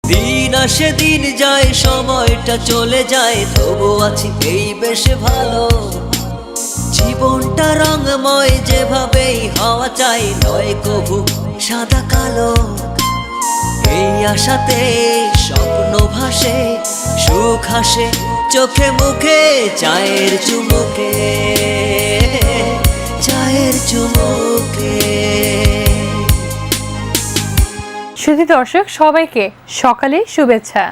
দিন আসে দিন যায়, সময়টা চলে যায়, তবু আছি এই বেশ ভালো। জীবনটা রঙময়, যেভাবেই হওয়া চাই, নয় কভু সাদা কালো। এই আশাতে স্বপ্ন ভাসে, সুখ হাসে চোখে মুখে, চায়ের চুমুকে, চায়ের চুমুকে। শুধু দর্শক সবাইকে সকালে শুভেচ্ছা।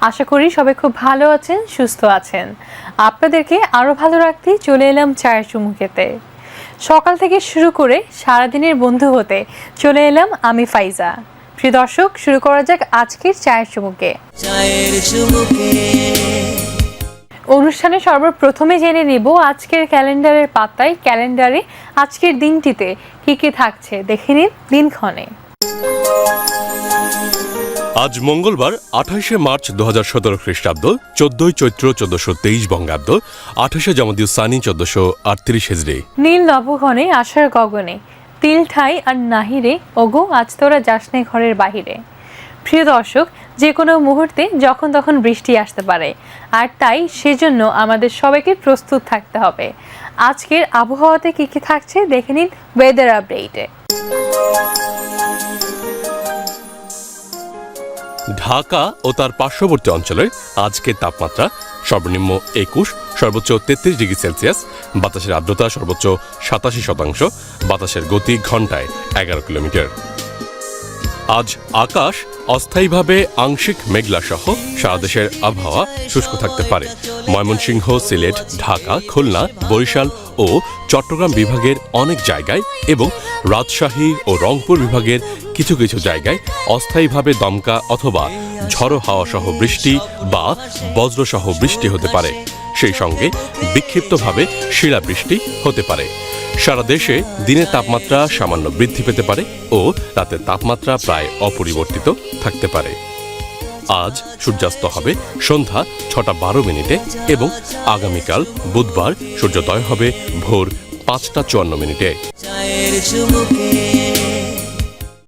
আশা করি সবাই খুব ভালো আছেন, সুস্থ আছেন। আপনাদেরকে আরও ভালো রাখতে চলে এলাম চায়ের চুমুকেতে। সকাল থেকে শুরু করে সারাদিনের বন্ধু হতে চলে এলাম আমি ফাইজা। প্রিয় দর্শক, শুরু করা যাক আজকের চায়ের চুমুকে। চায়ের চুমুকে অনুষ্ঠানে সর্বপ্রথমে জেনে নিব আজকের ক্যালেন্ডারের পাতায়, ক্যালেন্ডারে আজকের দিনটিতে কি কি থাকছে দেখে নিন দিনক্ষণে। আজ মঙ্গলবার 28শে মার্চ 2017 খ্রিস্টাব্দ, 14ই চৈত্র 1423 বঙ্গাব্দ, 28শে জামাদিউ সানি 1438 হিজরি। নীল নবঘনে আশার গগনে, তিল ঠাই আর নাহিরে, ওগো আজ তোরা যাসনে ঘরের বাহিরে। প্রিয় দর্শক, যে কোনো মুহূর্তে যখন তখন বৃষ্টি আসতে পারে, আর তাই সেজন্য আমাদের সবাইকে প্রস্তুত থাকতে হবে। আজকের আবহাওয়াতে কি কি থাকছে দেখে নিন ওয়েদার আপডেটে। ঢাকা ও তার পার্শ্ববর্তী অঞ্চলের আজকের তাপমাত্রা সর্বনিম্ন 21, সর্বোচ্চ 33 ডিগ্রি সেলসিয়াস। বাতাসের আর্দ্রতা সর্বোচ্চ 87%, বাতাসের গতি ঘন্টায় 11 কিলোমিটার। আজ আকাশ অস্থায়ীভাবে আংশিক মেঘলা সহ সারা দেশের আবহাওয়া শুষ্ক থাকতে পারে। ময়মনসিংহ, সিলেট, ঢাকা, খুলনা, বরিশাল ও চট্টগ্রাম বিভাগের অনেক জায়গায় এবং রাজশাহী ও রংপুর বিভাগের কিছু কিছু জায়গায় অস্থায়ীভাবে দমকা অথবা ঝড়ো হাওয়া সহ বৃষ্টি বা বজ্রসহ বৃষ্টি হতে পারে। সেই সঙ্গে বিক্ষিপ্তভাবে শিলাবৃষ্টি হতে পারে। সারা দেশে দিনের তাপমাত্রা সামান্য বৃদ্ধি পেতে পারে ও রাতের তাপমাত্রা প্রায় অপরিবর্তিত থাকতে পারে। আজ সূর্যাস্ত হবে সন্ধ্যা 6:12 এবং আগামীকাল বুধবার সূর্যোদয় হবে ভোর 5:54। চায়ের চুমুকে